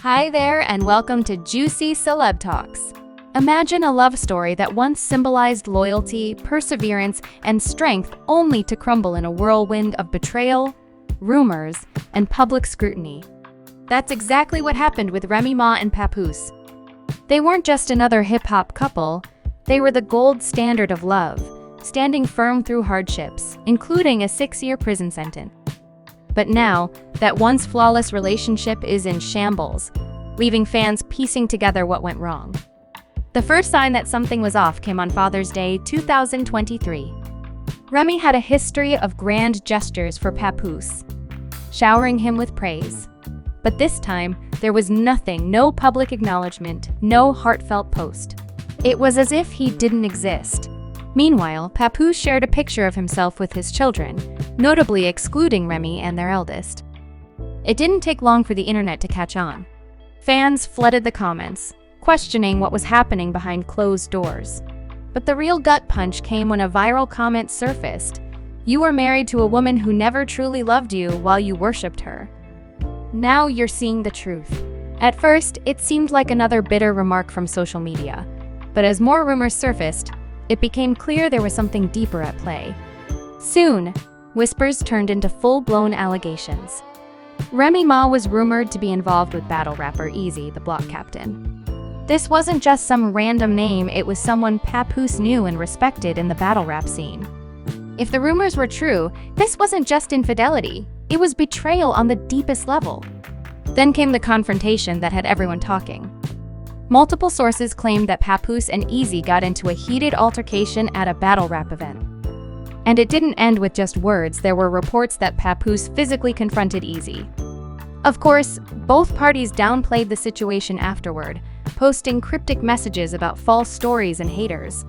Hi there, and welcome to Juicy Celeb Talks. Imagine a love story that once symbolized loyalty, perseverance, and strength only to crumble in a whirlwind of betrayal, rumors, and public scrutiny. That's exactly what happened with Remy Ma and Papoose. They weren't just another hip-hop couple, they were the gold standard of love, standing firm through hardships, including a 6-year prison sentence. But now, that once flawless relationship is in shambles, leaving fans piecing together what went wrong. The first sign that something was off came on Father's Day 2023. Remy had a history of grand gestures for Papoose, showering him with praise. But this time, there was nothing, no public acknowledgement, no heartfelt post. It was as if he didn't exist. Meanwhile, Papoose shared a picture of himself with his children, notably excluding Remy and their eldest. It didn't take long for the internet to catch on. Fans flooded the comments, questioning what was happening behind closed doors. But the real gut punch came when a viral comment surfaced. "You were married to a woman who never truly loved you while you worshipped her. Now you're seeing the truth." At first, it seemed like another bitter remark from social media. But as more rumors surfaced, it became clear there was something deeper at play. Soon, whispers turned into full-blown allegations. Remy Ma was rumored to be involved with battle rapper Eazy the Block Captain. This wasn't just some random name, it was someone Papoose knew and respected in the battle rap scene. If the rumors were true, this wasn't just infidelity, it was betrayal on the deepest level. Then came the confrontation that had everyone talking. Multiple sources claimed that Papoose and Eazy got into a heated altercation at a battle rap event. And it didn't end with just words, there were reports that Papoose physically confronted Eazy. Of course, both parties downplayed the situation afterward, posting cryptic messages about false stories and haters.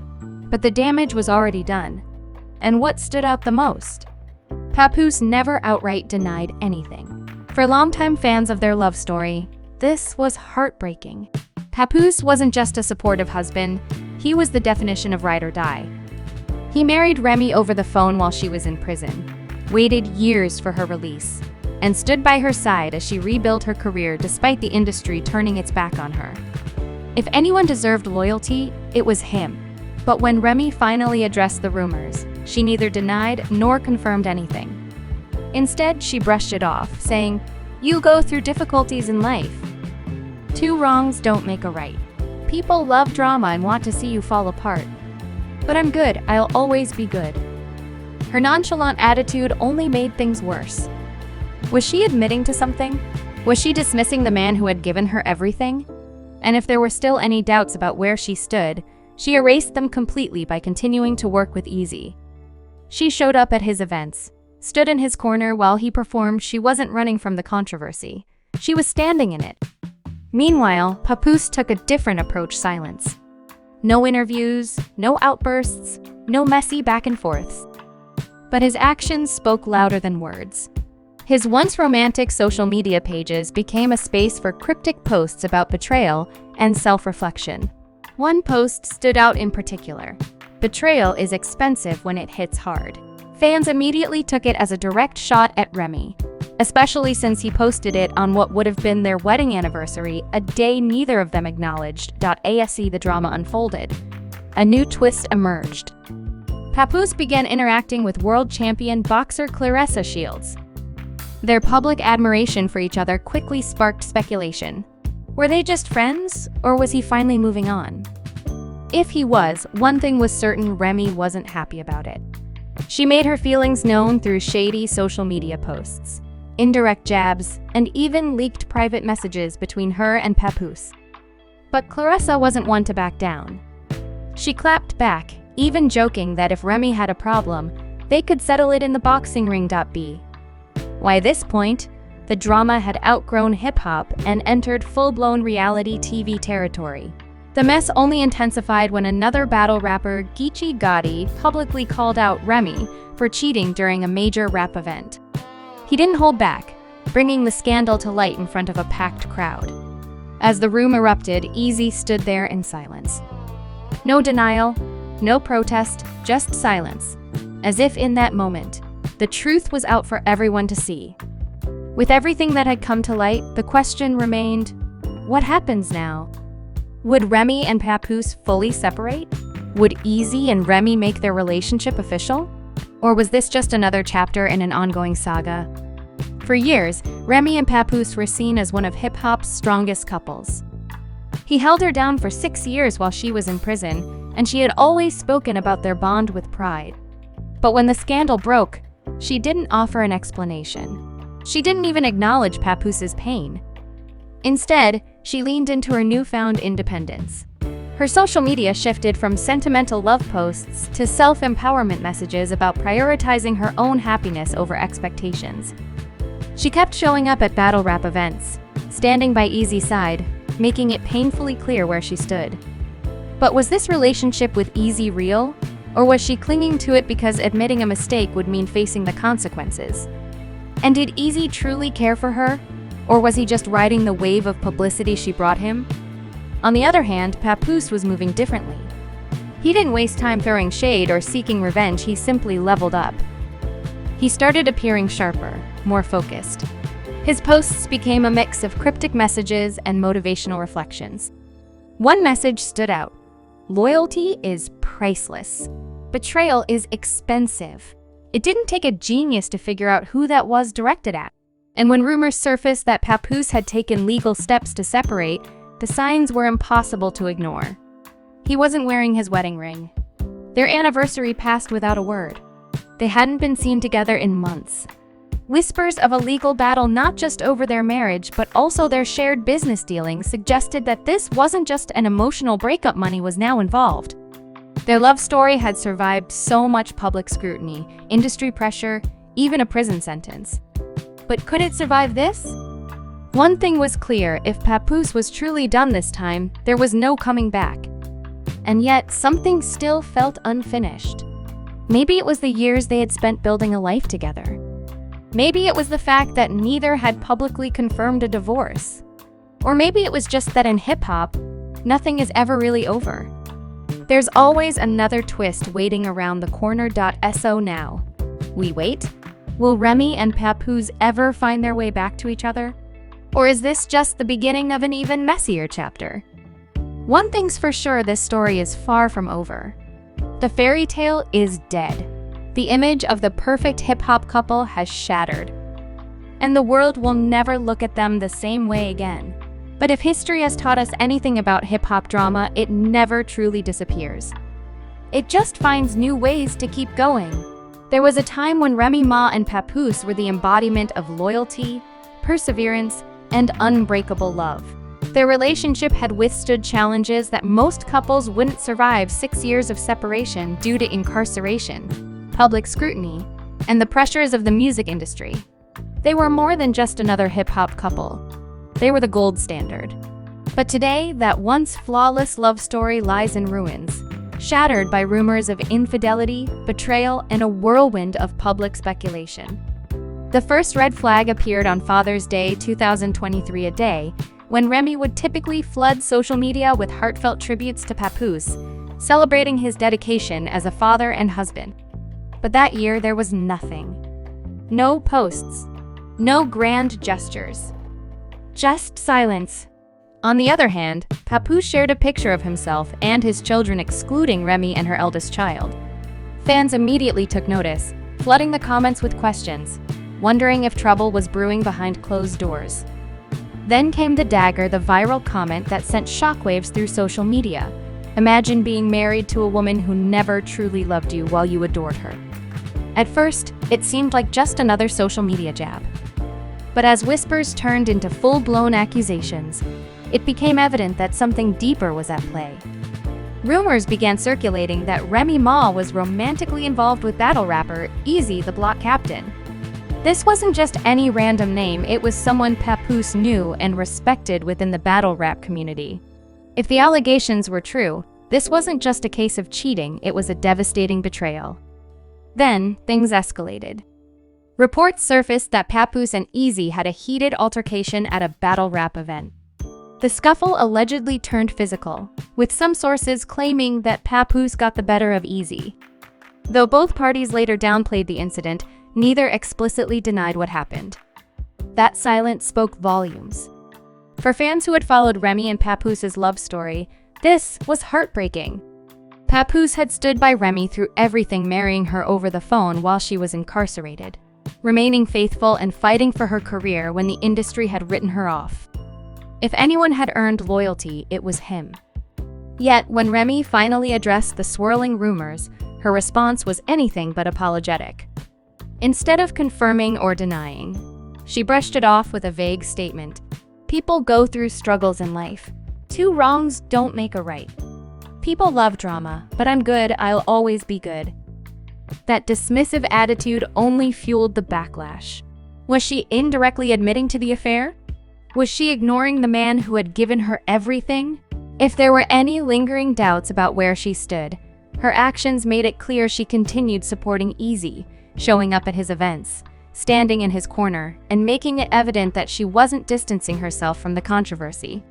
But the damage was already done. And what stood out the most? Papoose never outright denied anything. For longtime fans of their love story, this was heartbreaking. Papoose wasn't just a supportive husband, he was the definition of ride or die. He married Remy over the phone while she was in prison, waited years for her release, and stood by her side as she rebuilt her career despite the industry turning its back on her. If anyone deserved loyalty, it was him. But when Remy finally addressed the rumors, she neither denied nor confirmed anything. Instead, she brushed it off, saying, "You go through difficulties in life. Two wrongs don't make a right. People love drama and want to see you fall apart. But I'm good, I'll always be good." Her nonchalant attitude only made things worse. Was she admitting to something? Was she dismissing the man who had given her everything? And if there were still any doubts about where she stood, she erased them completely by continuing to work with Eazy. She showed up at his events, stood in his corner while he performed. She wasn't running from the controversy. She was standing in it. Meanwhile, Papoose took a different approach: silence. No interviews, no outbursts, no messy back and forths. But his actions spoke louder than words. His once romantic social media pages became a space for cryptic posts about betrayal and self-reflection. One post stood out in particular: "Betrayal is expensive when it hits hard." Fans immediately took it as a direct shot at Remy, especially since he posted it on what would have been their wedding anniversary, a day neither of them acknowledged. As the drama unfolded, a new twist emerged. Papoose began interacting with world champion boxer Claressa Shields. Their public admiration for each other quickly sparked speculation. Were they just friends, or was he finally moving on? If he was, one thing was certain: Remy wasn't happy about it. She made her feelings known through shady social media posts, indirect jabs, and even leaked private messages between her and Papoose. But Claressa wasn't one to back down. She clapped back, even joking that if Remy had a problem, they could settle it in the boxing ring. By this point, the drama had outgrown hip-hop and entered full-blown reality TV territory. The mess only intensified when another battle rapper, Geechee Gotti, publicly called out Remy for cheating during a major rap event. He didn't hold back, bringing the scandal to light in front of a packed crowd. As the room erupted, Eazy stood there in silence. No denial, no protest, just silence. As if in that moment, the truth was out for everyone to see. With everything that had come to light, the question remained, What happens now? Would Remy and Papoose fully separate? Would Eazy and Remy make their relationship official? Or was this just another chapter in an ongoing saga? For years, Remy and Papoose were seen as one of hip-hop's strongest couples. He held her down for 6 years while she was in prison, and she had always spoken about their bond with pride. But when the scandal broke, she didn't offer an explanation. She didn't even acknowledge Papoose's pain. Instead, she leaned into her newfound independence. Her social media shifted from sentimental love posts to self-empowerment messages about prioritizing her own happiness over expectations. She kept showing up at battle rap events, standing by Eazy's side, making it painfully clear where she stood. But was this relationship with Eazy real? Or was she clinging to it because admitting a mistake would mean facing the consequences? And did Eazy truly care for her? Or was he just riding the wave of publicity she brought him? On the other hand, Papoose was moving differently. He didn't waste time throwing shade or seeking revenge, he simply leveled up. He started appearing sharper, more focused. His posts became a mix of cryptic messages and motivational reflections. One message stood out: loyalty is priceless. Betrayal is expensive. It didn't take a genius to figure out who that was directed at. And when rumors surfaced that Papoose had taken legal steps to separate, the signs were impossible to ignore. He wasn't wearing his wedding ring. Their anniversary passed without a word. They hadn't been seen together in months. Whispers of a legal battle not just over their marriage, but also their shared business dealings suggested that this wasn't just an emotional breakup, money was now involved. Their love story had survived so much public scrutiny, industry pressure, even a prison sentence. But could it survive this? One thing was clear: if Papoose was truly done this time, there was no coming back. And yet, something still felt unfinished. Maybe it was the years they had spent building a life together. Maybe it was the fact that neither had publicly confirmed a divorce. Or maybe it was just that in hip-hop, nothing is ever really over. There's always another twist waiting around the corner. So now, we wait? Will Remy and Papoose ever find their way back to each other? Or is this just the beginning of an even messier chapter? One thing's for sure, this story is far from over. The fairy tale is dead. The image of the perfect hip-hop couple has shattered. And the world will never look at them the same way again. But if history has taught us anything about hip-hop drama, it never truly disappears. It just finds new ways to keep going. There was a time when Remy Ma and Papoose were the embodiment of loyalty, perseverance, and unbreakable love. Their relationship had withstood challenges that most couples wouldn't survive: 6 years of separation due to incarceration, public scrutiny, and the pressures of the music industry. They were more than just another hip-hop couple. They were the gold standard. But today, that once flawless love story lies in ruins, shattered by rumors of infidelity, betrayal, and a whirlwind of public speculation. The first red flag appeared on Father's Day 2023, a day when Remy would typically flood social media with heartfelt tributes to Papoose, celebrating his dedication as a father and husband. But that year, there was nothing. No posts. No grand gestures. Just silence. On the other hand, Papoose shared a picture of himself and his children, excluding Remy and her eldest child. Fans immediately took notice, flooding the comments with questions, wondering if trouble was brewing behind closed doors. Then came the dagger, the viral comment that sent shockwaves through social media. Imagine being married to a woman who never truly loved you while you adored her. At first, it seemed like just another social media jab. But as whispers turned into full-blown accusations, it became evident that something deeper was at play. Rumors began circulating that Remy Ma was romantically involved with battle rapper Eazy the Block Captain. This wasn't just any random name, it was someone Papoose knew and respected within the battle rap community. If the allegations were true, this wasn't just a case of cheating, it was a devastating betrayal. Then, things escalated. Reports surfaced that Papoose and Eazy had a heated altercation at a battle rap event. The scuffle allegedly turned physical, with some sources claiming that Papoose got the better of Eazy. Though both parties later downplayed the incident, neither explicitly denied what happened. That silence spoke volumes. For fans who had followed Remy and Papoose's love story, this was heartbreaking. Papoose had stood by Remy through everything, marrying her over the phone while she was incarcerated, remaining faithful and fighting for her career when the industry had written her off. If anyone had earned loyalty, it was him. Yet, when Remy finally addressed the swirling rumors, her response was anything but apologetic. Instead of confirming or denying, she brushed it off with a vague statement. People go through struggles in life. Two wrongs don't make a right. People love drama, but I'm good, I'll always be good. That dismissive attitude only fueled the backlash. Was she indirectly admitting to the affair? Was she ignoring the man who had given her everything? If there were any lingering doubts about where she stood, her actions made it clear she continued supporting Eazy, showing up at his events, standing in his corner, and making it evident that she wasn't distancing herself from the controversy.